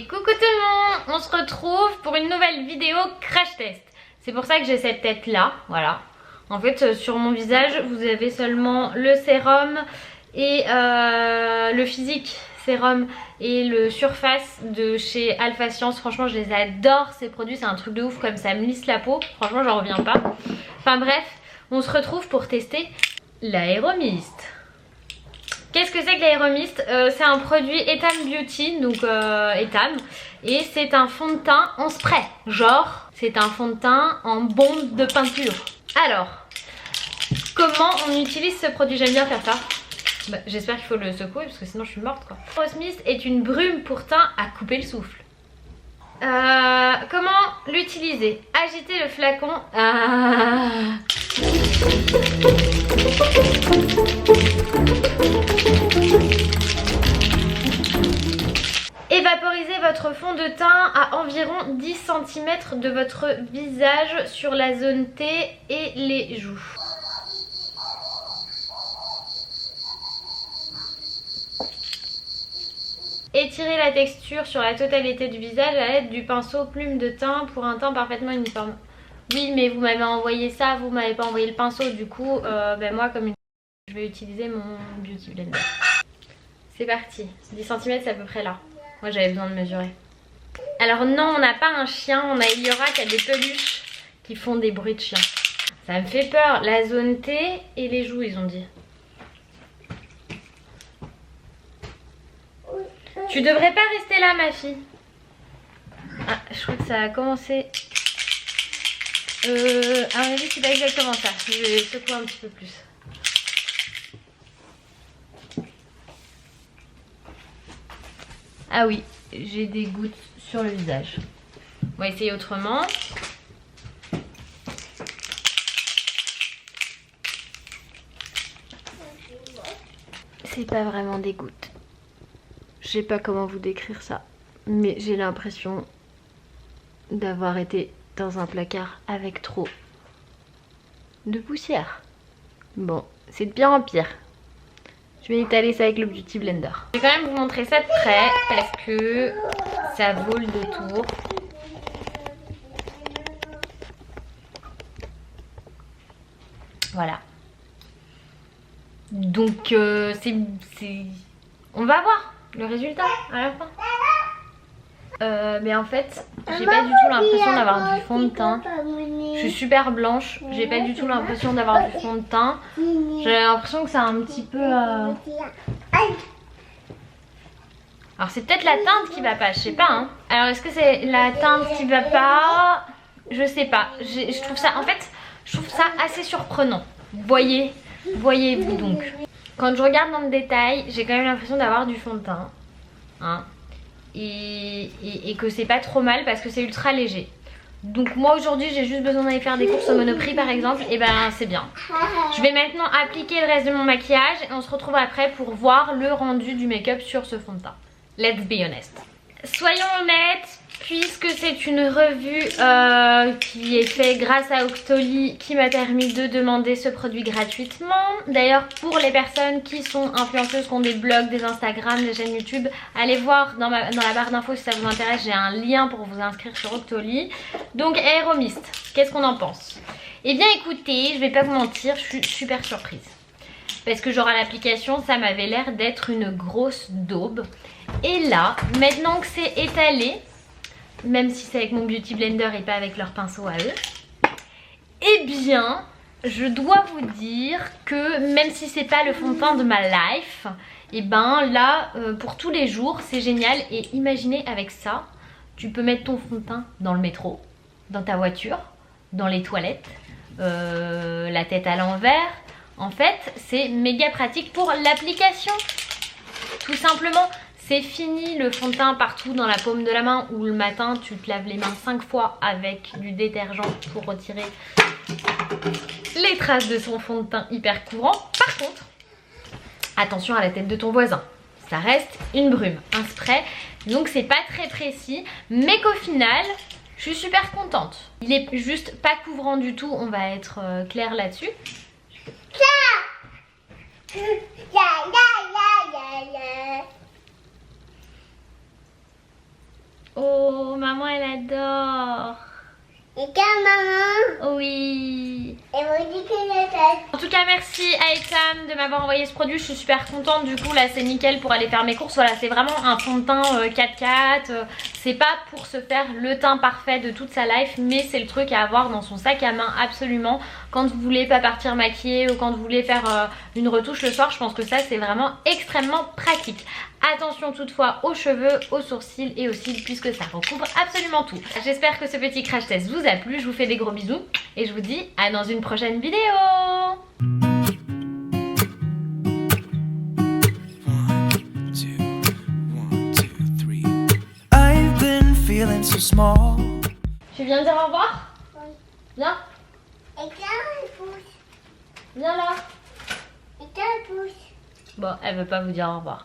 Et coucou tout le monde, on se retrouve pour une nouvelle vidéo crash test. C'est pour ça que j'ai cette tête là, voilà. En fait sur mon visage vous avez seulement le sérum et le physique sérum et le surface de chez Alpha Science. Franchement je les adore ces produits, c'est un truc de ouf, comme ça me lisse la peau. Franchement j'en reviens pas. Enfin bref, on se retrouve pour tester l'Aéromist. Qu'est-ce que c'est que l'Aéromist? C'est un produit Etam Beauty, donc Etam, et c'est un fond de teint en spray. Genre, c'est un fond de teint en bombe de peinture. Alors, comment on utilise ce produit? J'aime bien faire ça. Bah, j'espère qu'il faut le secouer parce que sinon je suis morte quoi. Aéromist est une brume pour teint à couper le souffle. Comment l'utiliser? Agitez le flacon. Évaporisez votre fond de teint à environ 10 cm de votre visage sur la zone T et les joues. Étirez la texture sur la totalité du visage à l'aide du pinceau plume de teint pour un teint parfaitement uniforme. Oui, mais vous m'avez envoyé ça, vous m'avez pas envoyé le pinceau, du coup, moi comme je vais utiliser mon Beauty Blender. C'est parti, 10 cm c'est à peu près là. Moi j'avais besoin de mesurer. Alors non, on n'a pas un chien, on a Eliora qui a des peluches qui font des bruits de chien. Ça me fait peur, la zone T et les joues ils ont dit. Tu devrais pas rester là ma fille. Ah, je crois que ça a commencé. À mon avis c'est pas exactement ça, je vais secouer un petit peu plus. Ah oui, j'ai des gouttes sur le visage. On va essayer autrement. C'est pas vraiment des gouttes. Je sais pas comment vous décrire ça, mais j'ai l'impression d'avoir été dans un placard avec trop de poussière. Bon, c'est de pire en pire. Je vais étaler ça avec le Beauty Blender. Je vais quand même vous montrer ça de près parce que ça vaut le détour. Voilà. Donc on va voir le résultat à la fin. Mais en fait, j'ai pas du tout l'impression d'avoir du fond de teint. Je suis super blanche, j'ai pas du tout l'impression d'avoir du fond de teint. J'ai l'impression que c'est un petit peu... Alors c'est peut-être la teinte qui va pas, je sais pas hein. Alors est-ce que c'est la teinte qui va pas? Je sais pas, je trouve ça, en fait, je trouve ça assez surprenant. Voyez-vous donc. Quand je regarde dans le détail, j'ai quand même l'impression d'avoir du fond de teint. Hein. Et que c'est pas trop mal parce que c'est ultra léger. Donc moi aujourd'hui j'ai juste besoin d'aller faire des courses au Monoprix par exemple, et ben c'est bien. Je vais maintenant appliquer le reste de mon maquillage et on se retrouve après pour voir le rendu du make-up sur ce fond de teint. Let's be honest. Soyons honnêtes, puisque c'est une revue qui est faite grâce à Octoly qui m'a permis de demander ce produit gratuitement. D'ailleurs pour les personnes qui sont influenceuses, qui ont des blogs, des Instagram, des chaînes YouTube, allez voir dans la barre d'infos si ça vous intéresse, j'ai un lien pour vous inscrire sur Octoly. Donc Aéromist, qu'est-ce qu'on en pense? Eh bien écoutez, je vais pas vous mentir, je suis super surprise. Parce que genre à l'application ça m'avait l'air d'être une grosse daube. Et là, maintenant que c'est étalé, même si c'est avec mon Beauty Blender et pas avec leur pinceau à eux, eh bien, je dois vous dire que même si c'est pas le fond de teint de ma life, et ben là, pour tous les jours, c'est génial. Et imaginez avec ça, tu peux mettre ton fond de teint dans le métro, dans ta voiture, dans les toilettes, la tête à l'envers. En fait, c'est méga pratique pour l'application. Tout simplement. C'est fini le fond de teint partout dans la paume de la main ou le matin tu te laves les mains 5 fois avec du détergent pour retirer les traces de son fond de teint hyper courant. Par contre, attention à la tête de ton voisin. Ça reste une brume, un spray, donc c'est pas très précis, mais qu'au final, je suis super contente. Il est juste pas couvrant du tout, on va être clair là-dessus. Oh, maman, elle adore. Et quand maman, Oui. elle me dit que je t'aime. En tout cas, merci à Etam de m'avoir envoyé ce produit. Je suis super contente. Du coup, là, c'est nickel pour aller faire mes courses. Voilà, c'est vraiment un fond de teint 4x4. C'est pas pour se faire le teint parfait de toute sa life, mais c'est le truc à avoir dans son sac à main absolument. Quand vous voulez pas partir maquillée ou quand vous voulez faire une retouche le soir, je pense que ça, c'est vraiment extrêmement pratique. Attention toutefois aux cheveux, aux sourcils et aux cils puisque ça recouvre absolument tout. J'espère que ce petit crash test vous a plu. Je vous fais des gros bisous et je vous dis à dans une prochaine vidéo. 1, 2, 3. I've been feeling so small. Tu viens dire au revoir? Oui. Viens, Et quand elle pousse, viens là. et quand elle pousse. Bon, elle veut pas vous dire au revoir.